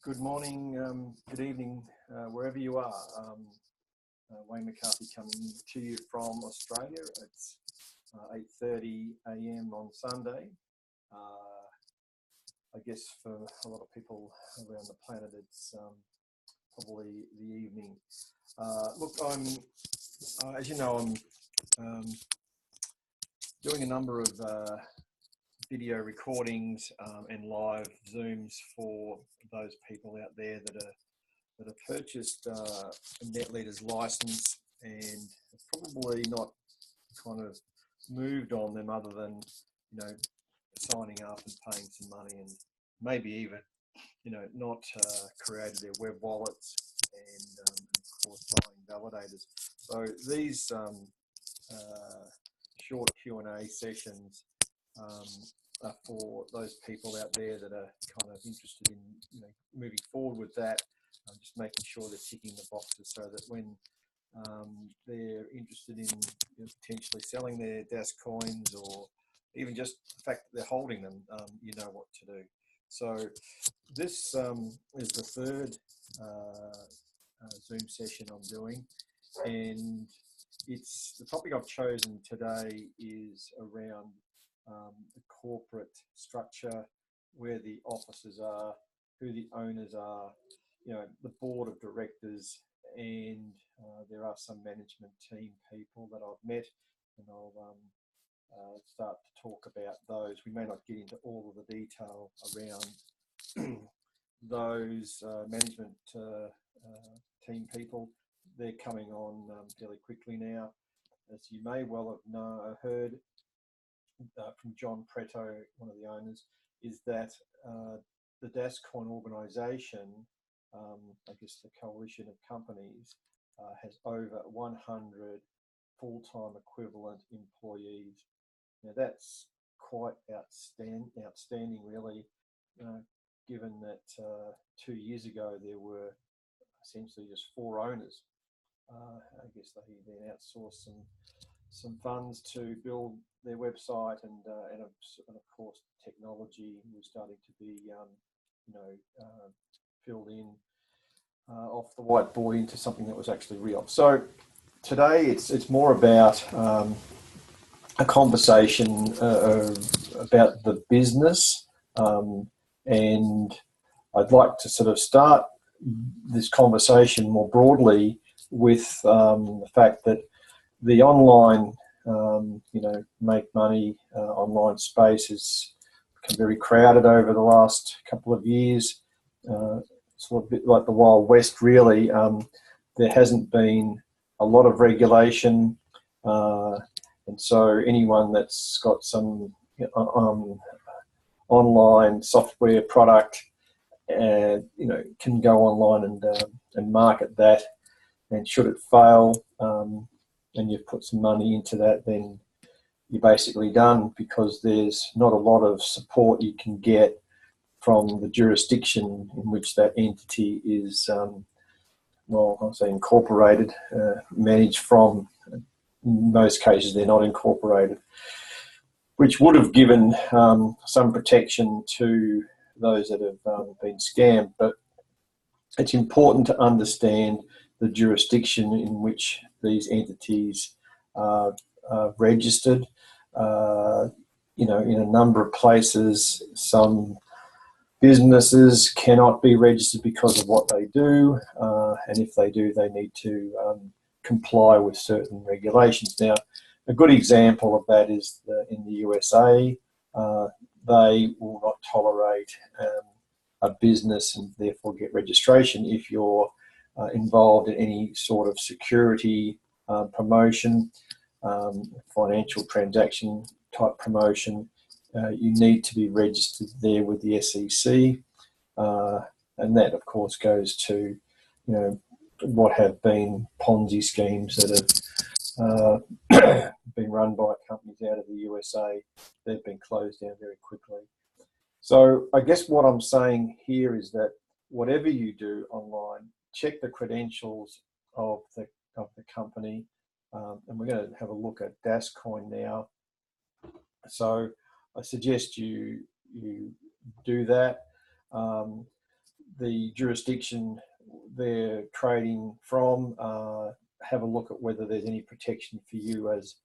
Good morning, good evening, wherever you are. Wayne McCarthy coming to you from Australia. It's 8:30 a.m. on Sunday. I guess for a lot of people around the planet, it's probably the evening. Look, as you know, I'm doing a number of video recordings and live Zooms for those people out there that have purchased a net leaders license and have probably not kind of moved on them other than, you know, signing up and paying some money, and maybe even, you know, not created their web wallets and of course buying validators. So these short Q&A sessions for those people out there that are kind of interested in, you know, moving forward with that, just making sure they're ticking the boxes so that when they're interested in, you know, potentially selling their Dascoins, or even just the fact that they're holding them, you know what to do. So this is the third Zoom session I'm doing, and it's the topic I've chosen today is around the corporate structure, where the officers are, who the owners are, you know, the board of directors, and there are some management team people that I've met, and I'll start to talk about those. We may not get into all of the detail around those management team people. They're coming on fairly quickly now. As you may well have heard from John Preto, one of the owners, is that the Dascoin Organization, I guess the coalition of companies, has over 100 full-time equivalent employees. Now that's quite outstanding really, given that 2 years ago there were essentially just 4 owners. I guess they then outsourced some funds to build their website, and of course technology was starting to be filled in off the whiteboard into something that was actually real. So today it's more about a conversation about the business, and I'd like to sort of start this conversation more broadly with the fact that the online, make money online space has become very crowded over the last couple of years. It's a bit like the Wild West, really. There hasn't been a lot of regulation, and so anyone that's got some online software product, can go online and market that. And should it fail, and you've put some money into that, then you're basically done, because there's not a lot of support you can get from the jurisdiction in which that entity is, I'll say incorporated, managed from. In most cases, they're not incorporated, which would have given some protection to those that have been scammed. But it's important to understand the jurisdiction in which these entities are registered. In a number of places, some businesses cannot be registered because of what they do, and if they do, they need to comply with certain regulations. Now, a good example of that is in the USA. They will not tolerate a business and therefore get registration if you're involved in any sort of security promotion, financial transaction type promotion. You need to be registered there with the SEC, and that of course goes to, what have been Ponzi schemes that have been run by companies out of the USA. They've been closed down very quickly. So I guess what I'm saying here is that whatever you do online, check the credentials of the company, and we're going to have a look at Dascoin now. So I suggest you do that. the jurisdiction they're trading from, have a look at whether there's any protection for you as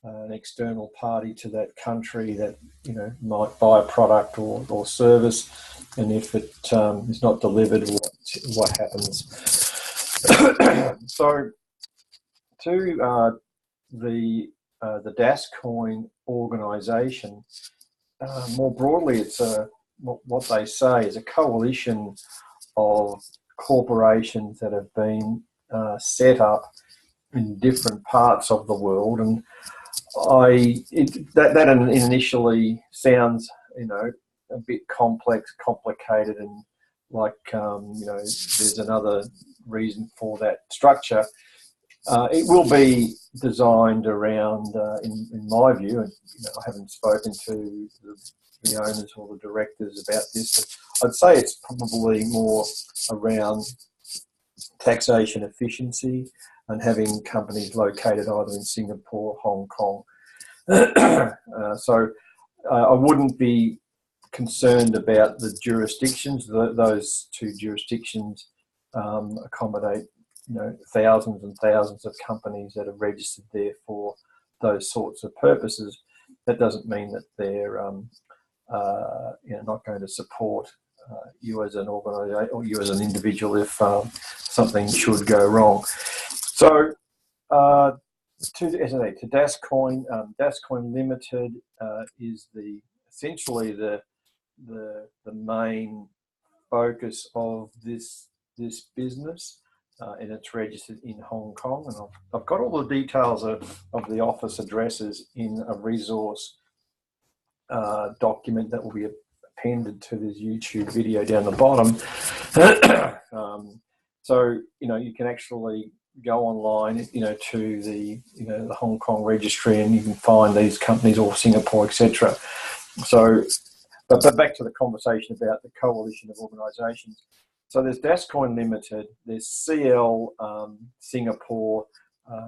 an external party to that country that, you know, might buy a product or service, and if it is not delivered, what happens. So to the Dascoin Organization, more broadly, it's what they say is a coalition of corporations that have been set up in different parts of the world, and that initially sounds, you know, a bit complex, complicated, and like, you know, there's another reason for that structure. It will be designed around, in my view, and, you know, I haven't spoken to the owners or the directors about this, but I'd say it's probably more around taxation efficiency and having companies located either in Singapore, Hong Kong. So I wouldn't be concerned about the jurisdictions. Those two jurisdictions accommodate, you know, thousands and thousands of companies that are registered there for those sorts of purposes. That doesn't mean that they're you know, not going to support you as an organisation or you as an individual if something should go wrong. So to Dascoin, Dascoin Limited is essentially the main focus of this business, and it's registered in Hong Kong. And I've got all the details of the office addresses in a resource document that will be appended to this YouTube video down the bottom. So, you know, you can actually go online, you know, to the Hong Kong registry, and you can find these companies, or Singapore, etc. So, but back to the conversation about the coalition of organisations. So there's Dascoin Limited, there's CL Singapore,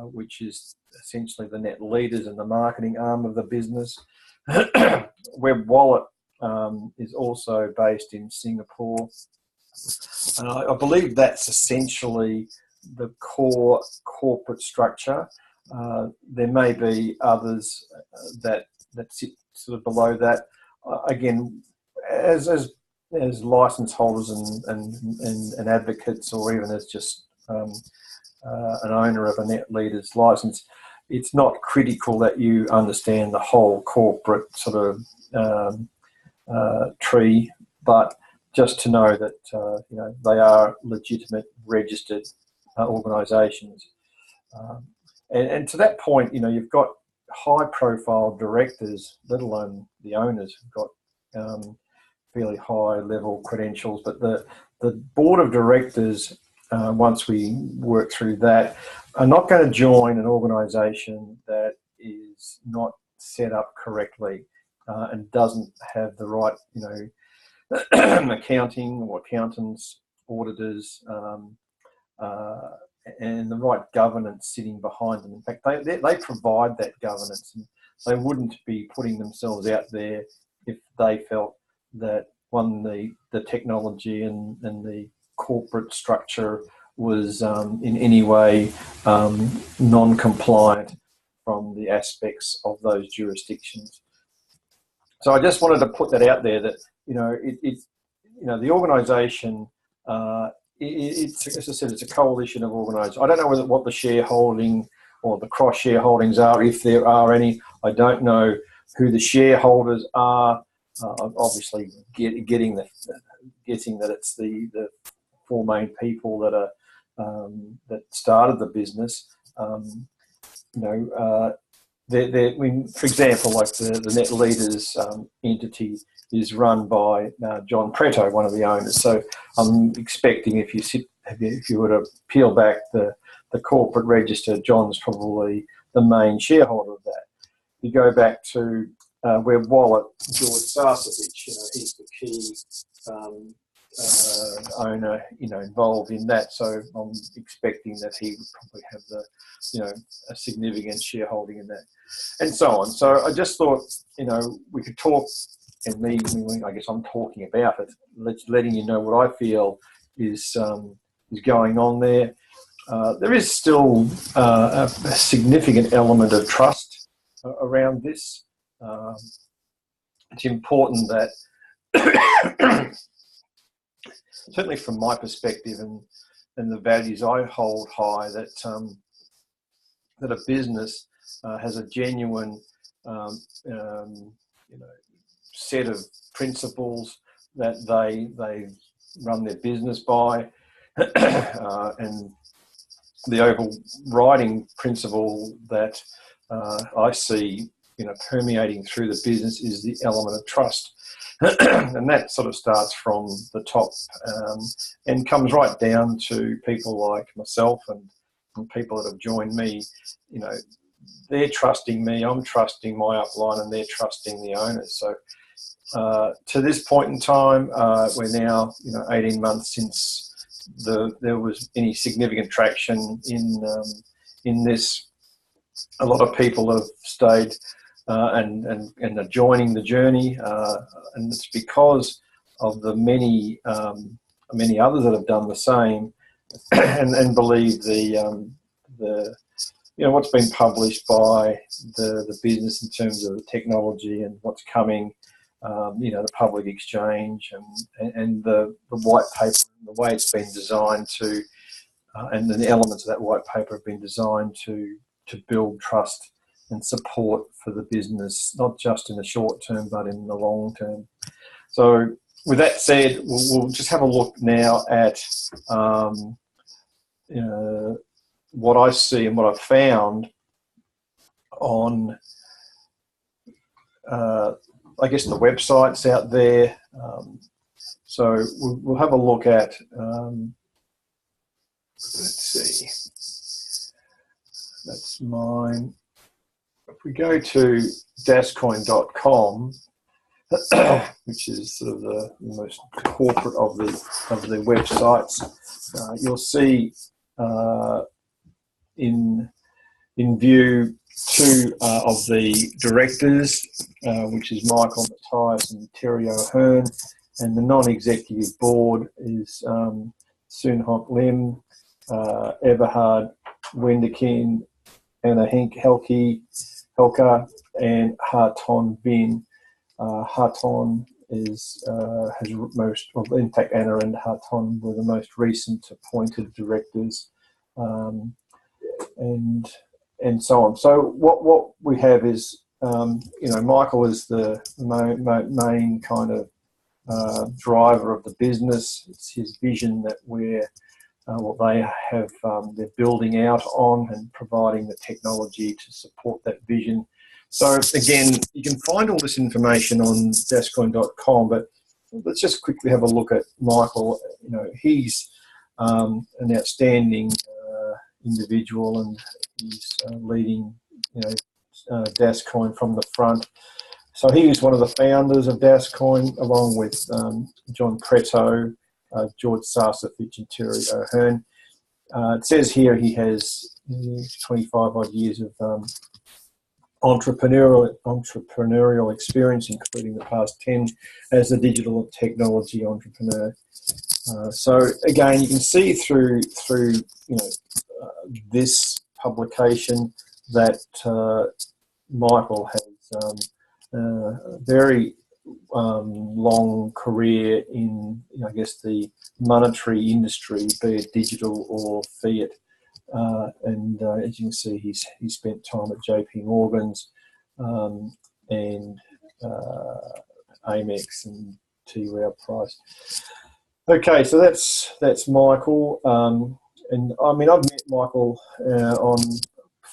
which is essentially the net leaders and the marketing arm of the business. Web Wallet is also based in Singapore. I believe that's essentially the core corporate structure. There may be others that sit sort of below that. Again, as license holders and advocates, or even as just an owner of a net leaders license, it's not critical that you understand the whole corporate sort of tree, but just to know that you know, they are legitimate, registered organisations. And to that point, you know, you've got high-profile directors, let alone the owners, who've got fairly high-level credentials. But the board of directors, once we work through that, are not going to join an organisation that is not set up correctly and doesn't have the right, you know, accounting or accountants, auditors, and the right governance sitting behind them. In fact, they provide that governance, and they wouldn't be putting themselves out there if they felt that, one, the technology and the corporate structure was in any way non-compliant from the aspects of those jurisdictions. So I just wanted to put that out there, that, you know, the organisation, it's, as I said, it's a coalition of organisations. I don't know what the shareholding or the cross shareholdings are, if there are any. I don't know who the shareholders are. Obviously, guessing that it's the four main people that are that started the business. You know, I mean, for example, like the Net Leaders entity is run by John Pretto, one of the owners. So I'm expecting if you were to peel back the corporate register, John's probably the main shareholder of that. You go back to Web Wallet, George Sasovich, you know, he's the key owner, you know, involved in that. So I'm expecting that he would probably have a significant shareholding in that, and so on. So I just thought, you know, we could talk me, I guess I'm talking about it, letting you know what I feel is going on there. There is still a significant element of trust around this. It's important that, certainly from my perspective and the values I hold high, that that a business has a genuine set of principles that they run their business by, and the overriding principle that I see permeating through the business is the element of trust. And that sort of starts from the top and comes right down to people like myself and people that have joined me. They're trusting me, I'm trusting my upline, and they're trusting the owners. So to this point in time, we're now 18 months since there was any significant traction in this. A lot of people have stayed and are joining the journey, and it's because of the many others that have done the same and believe the what's been published by the business in terms of the technology and what's coming, the public exchange and the white paper, the way it's been designed to, and the elements of that white paper have been designed to build trust and support for the business, not just in the short term, but in the long term. So with that said, we'll just have a look now at what I see and what I've found on, I guess, the websites out there. So we'll have a look at, let's see, that's mine. If we go to Dascoin.com, which is sort of the most corporate of the websites, you'll see in view two of the directors, which is Michael Matthias and Terry O'Hearn, and the non-executive board is Soon Hok Lim, Everhard Wenderkin, Anna Helka, and Harton Bin. Harton has most, well, in fact, Anna and Harton were the most recent appointed directors, and so on. So what we have is, Michael is the main kind of driver of the business. It's his vision that they have, they're building out on and providing the technology to support that vision. So again, you can find all this information on Dascoin.com, but let's just quickly have a look at Michael. He's an outstanding individual, and he's leading, Dascoin from the front. So he is one of the founders of Dascoin, along with John Preto, George Sarsafich, and Terry O'Hearn. It says here he has 25 odd years of entrepreneurial experience, including the past 10 as a digital technology entrepreneur. So again, you can see through this publication that Michael has a very long career in, I guess, the monetary industry, be it digital or fiat. And as you can see, he's spent time at JP Morgan's and Amex and T. Rowe Price. Okay, so that's Michael. And I mean, I've met Michael on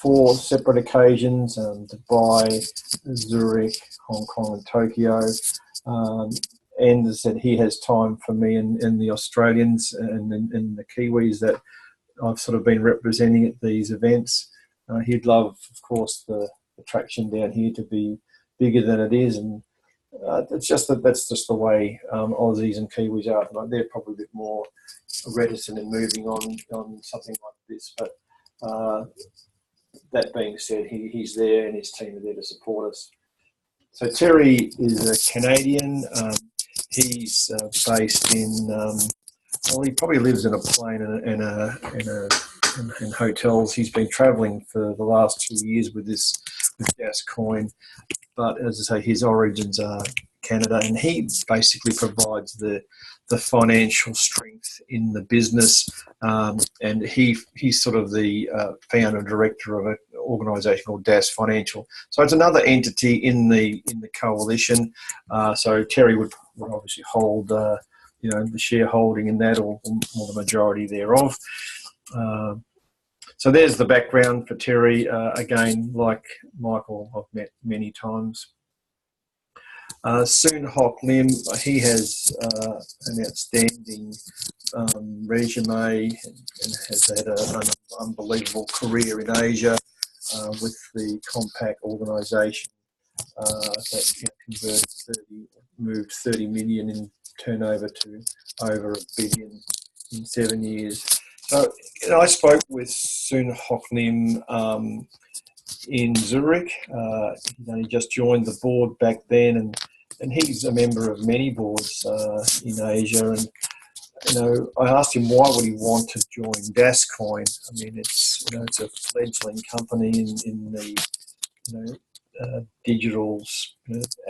4 separate occasions: Dubai, Zurich, Hong Kong, and Tokyo. And as I said, he has time for me and the Australians and the Kiwis that I've sort of been representing at these events. He'd love, of course, the attraction down here to be bigger than it is, and it's just that's just the way Aussies and Kiwis are. Like, they're probably a bit more reticent in moving on something like this. But that being said, he's there and his team are there to support us. So Terry is a Canadian. He's based in. Well, he probably lives in a plane and hotels. He's been travelling for the last 2 years with Dascoin, but as I say, his origins are Canada, and he basically provides the financial strength in the business, and he's sort of the founder and director of an organisation called Das Financial. So it's another entity in the coalition. So Terry would obviously hold the shareholding in that, or the majority thereof. So there's the background for Terry. Again, like Michael, I've met many times. Soon Hock Lim, he has an outstanding resume and has had an unbelievable career in Asia with the Compact Organisation that moved 30 million in turnover to over $1 billion in 7 years. So I spoke with Soon Hock Lim in Zurich. He just joined the board back then, and he's a member of many boards in Asia. And I asked him why would he want to join Dascoin. I mean, it's a fledgling company in the digital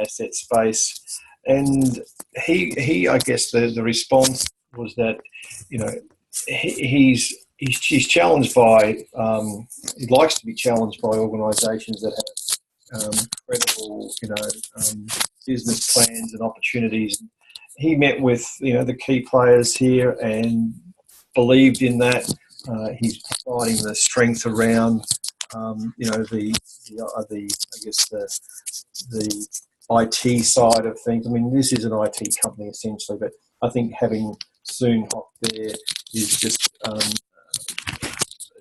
asset space, and he I guess the response was that he's challenged by he likes to be challenged by organisations that have credible business plans and opportunities. He met with the key players here and believed in that. He's providing the strength around the IT side of things. I mean, this is an IT company essentially, but I think having Soon Hock there is just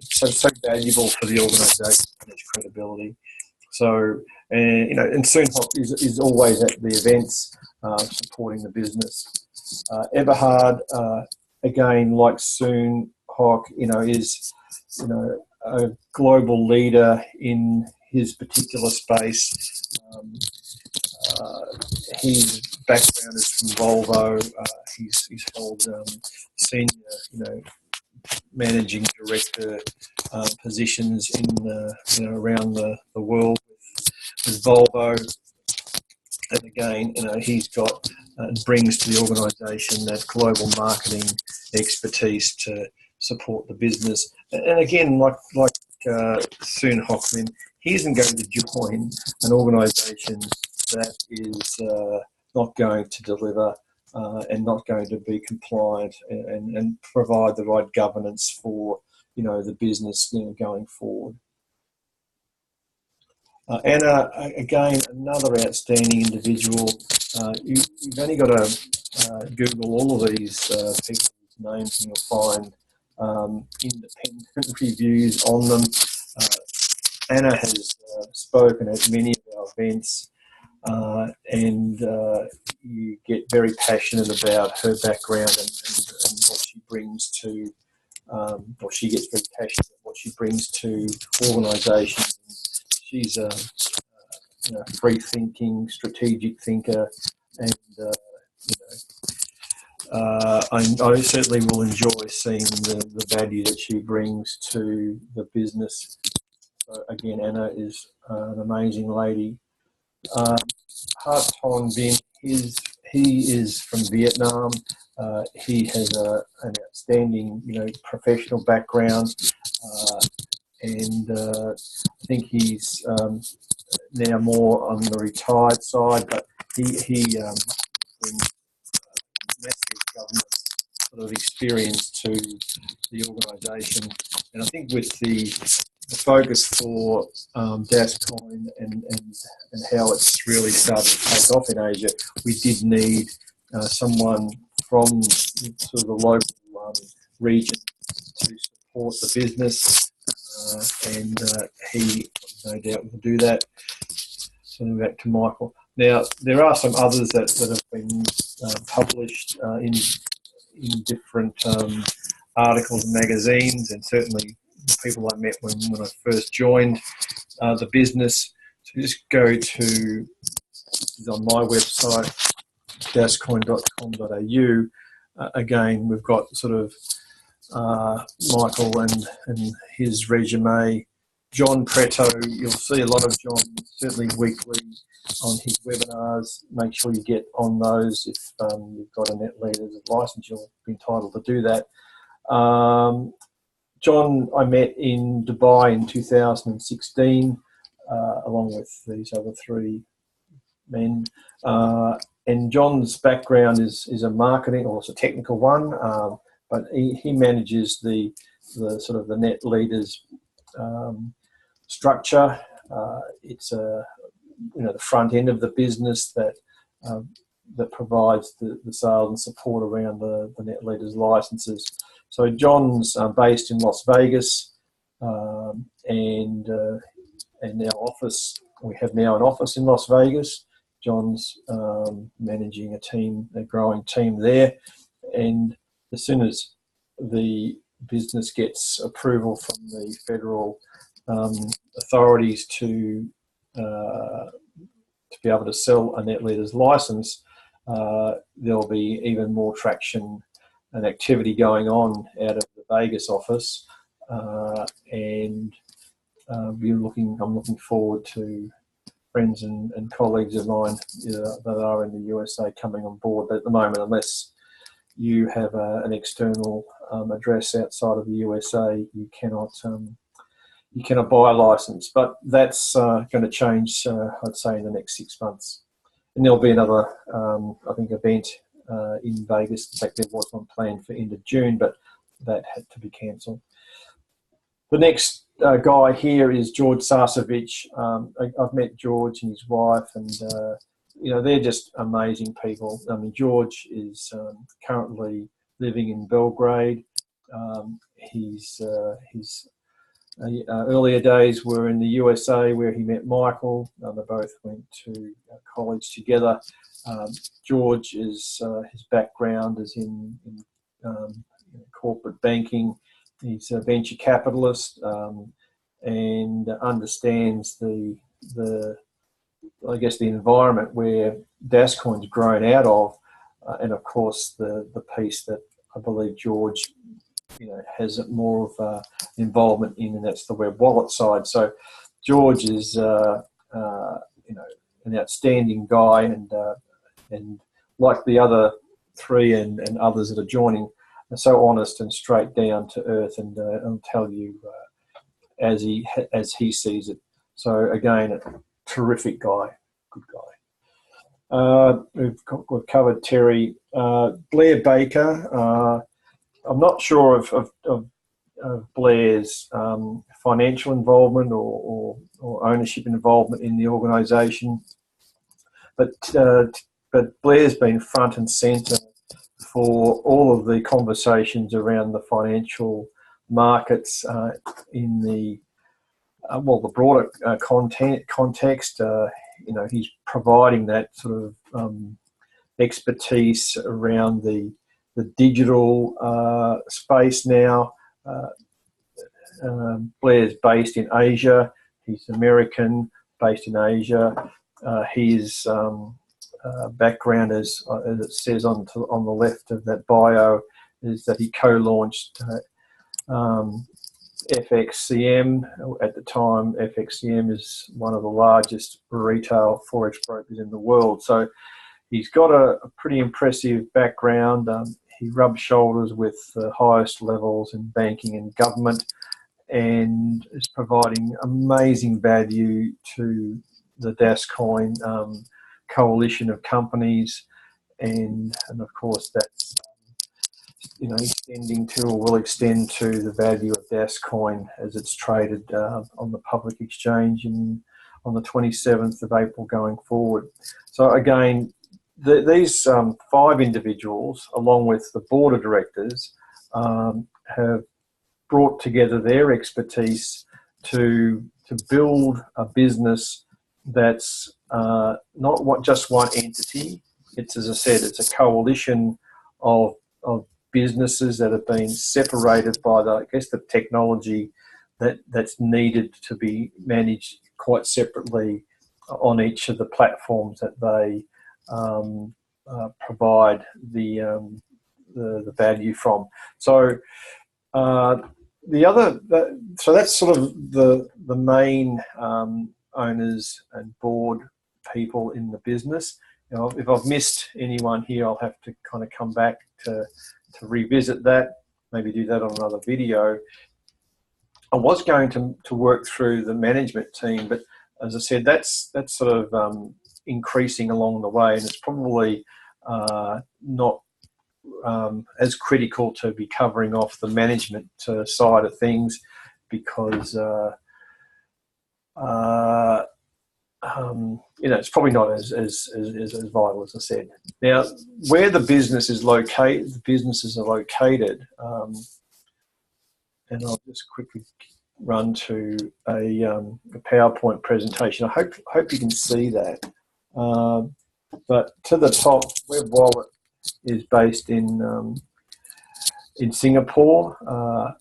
so valuable for the organisation and its credibility. So, and Soon Hock is always at the events supporting the business. Eberhard, again, like Soon Hock, is a global leader in his particular space. His background is from Volvo. He's held senior, managing director positions in around the world with Volvo. And again, he's got brings to the organisation that global marketing expertise to support the business. And again, like Soon Hock Lim, he isn't going to join an organisation that is not going to deliver and not going to be compliant and provide the right governance for the business going forward. Anna, again, another outstanding individual. You've only got to Google all of these people's names and you'll find independent reviews on them. Anna has spoken at many of our events and you get very passionate about her background and what she brings to, or she gets very passionate about what she brings to organisations. She's a free-thinking, strategic thinker, and I certainly will enjoy seeing the value that she brings to the business. So again, Anna is an amazing lady. Hart Thong Vinh, he is from Vietnam. He has an outstanding, professional background, and I think he's now more on the retired side, but he brings massive government sort of experience to the organisation. And I think with the focus for Dascoin and how it's really started to take off in Asia, we did need someone from sort of the local region to support the business, and he no doubt will do that. So back to Michael. Now, there are some others that have been published in different articles and magazines, and certainly the people I met when I first joined the business. So just go to This is on my website, dascoin.com.au. Again, we've got sort of Michael and his resume. John Preto, you'll see a lot of John, certainly weekly on his webinars. Make sure you get on those. If you've got a net leaders license, you'll be entitled to do that. John, I met in Dubai in 2016, along with these other three men. And John's background is a marketing, or it's a technical one, but he manages the sort of the net leaders structure. It's the front end of the business that provides the sales and support around the net leaders licenses. So John's based in Las Vegas, and our office, we have now an office in Las Vegas. John's managing a growing team there, and as soon as the business gets approval from the federal authorities to be able to sell a net leaders license, there'll be even more traction and activity going on out of the Vegas office, and I'm looking forward to friends and colleagues of mine that are in the USA coming on board. But at the moment, unless you have an external address outside of the USA, you cannot buy a license. But that's going to change, I'd say, in the next 6 months. And there'll be another, I think, event in Vegas. In fact, there was one planned for end of June, but that had to be cancelled. The next guy here is George Sasovich. I've met George and his wife, and they're just amazing people. I mean, George is currently living in Belgrade. His earlier days were in the USA, where he met Michael. They both went to college together. George is his background is in corporate banking. He's a venture capitalist, and understands the environment where Dascoin's grown out of, and of course the piece that I believe George has more of involvement in, and that's the web wallet side. So George is an outstanding guy, and like the other three and others that are joining, are so honest and straight down to earth, and tell you as he sees it. So again, a terrific guy, good guy. We've covered Terry. Blair Baker. I'm not sure of Blair's financial involvement or ownership involvement in the organisation, but Blair's been front and centre for all of the conversations around the financial markets in the broader context. He's providing that sort of expertise around the digital space now. Blair's based in Asia. He's American, based in Asia. His background, as it says on the left of that bio, is that he co-launched FXCM. At the time, FXCM is one of the largest retail forex brokers in the world. So he's got a pretty impressive background. He rubs shoulders with the highest levels in banking and government, and is providing amazing value to the Dascoin coalition of companies, and of course that's extending to, or will extend to, the value of Dascoin as it's traded on the public exchange on the 27th of April going forward. So again, these 5 individuals, along with the board of directors, have brought together their expertise to build a business that's not just one entity. It's, as I said, it's a coalition of businesses that have been separated by the technology that's needed to be managed quite separately on each of the platforms that they provide the value from. So so that's sort of the main owners and board people in the business. You know, if I've missed anyone here, I'll have to kind of come back to revisit that, maybe do that on another video. I was going to work through the management team, but as I said, that's sort of increasing along the way, and it's probably not as critical to be covering off the management side of things, because you know, it's probably not as vital, as I said. Now, where the business is located, the businesses are located, and I'll just quickly run to a PowerPoint presentation. I hope you can see that. But to the top, Web Wallet is based in Singapore.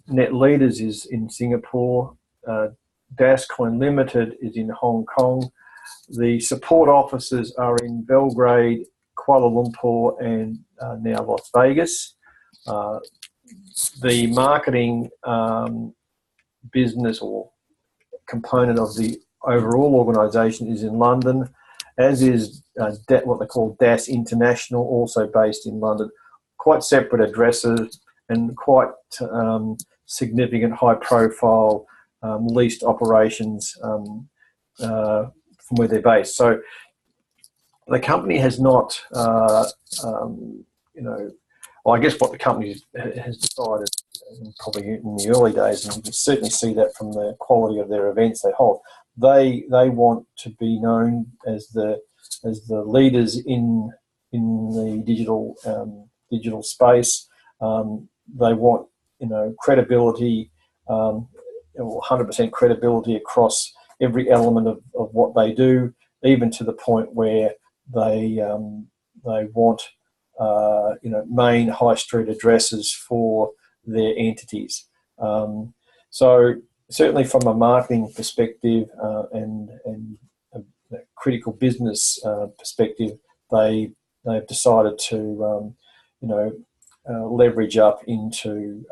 Net Leaders is in Singapore. Dascoin Limited is in Hong Kong. The support offices are in Belgrade, Kuala Lumpur, and now Las Vegas. The marketing business or component of the overall organisation is in London, as is what they call DAS International, also based in London. Quite separate addresses and quite significant high-profile leased operations from where they're based. So the company has not, you know, well, I guess what the company has decided, probably in the early days, and you can certainly see that from the quality of their events they hold, they want to be known as the leaders in the digital space. They want, you know, credibility, 100% credibility across every element of what they do, even to the point where they want you know, main high street addresses for their entities. So certainly from a marketing perspective and a critical business perspective, they've decided to you know, leverage up into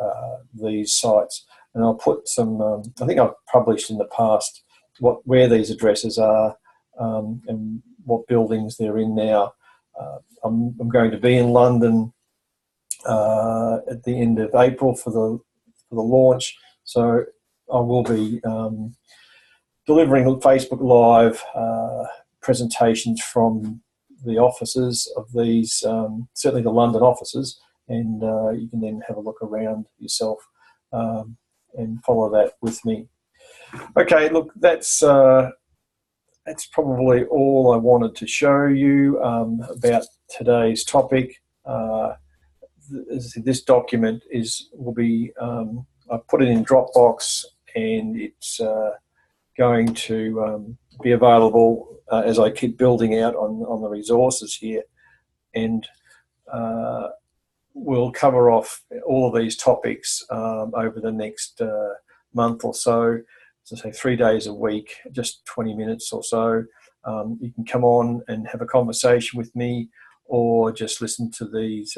these sites. And I'll put some, I think I've published in the past where these addresses are and what buildings they're in now. I'm going to be in London at the end of April for the launch, so I will be delivering Facebook Live presentations from the offices of these, certainly the London offices, and you can then have a look around yourself and follow that with me. Okay, look, that's probably all I wanted to show you about today's topic. This document will be, I put it in Dropbox, and it's going to be available as I keep building out on the resources here, and we'll cover off all of these topics over the next month or so. As I say, 3 days a week, just 20 minutes or so. You can come on and have a conversation with me, or just listen to these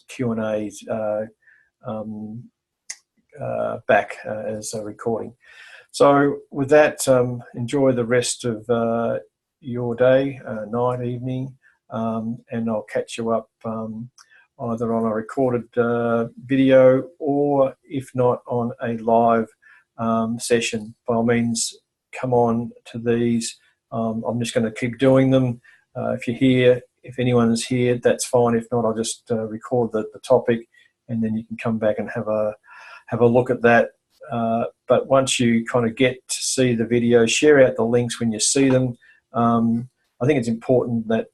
Q&As back as a recording. So with that, enjoy the rest of your day, night, evening, and I'll catch you up either on a recorded video, or if not, on a live session. By all means, come on to these. I'm just going to keep doing them. If you're here, if anyone's here, that's fine. If not, I'll just record the topic, and then you can come back and have a look at that. But once you kind of get to see the video, share out the links when you see them. I think it's important that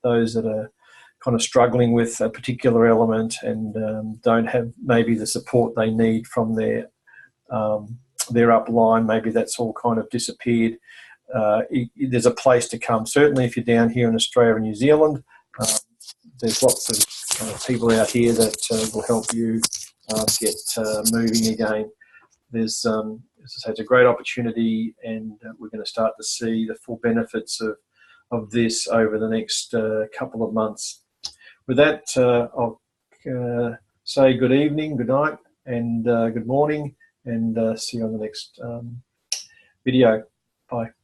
those that are kind of struggling with a particular element and don't have maybe the support they need from their upline, maybe that's all kind of disappeared. There's a place to come. Certainly if you're down here in Australia and New Zealand, there's lots of people out here that will help you get moving again. There's as I say, it's a great opportunity, and we're going to start to see the full benefits of this over the next couple of months. With that, I'll say good evening, good night, and good morning, and see you on the next video. Bye.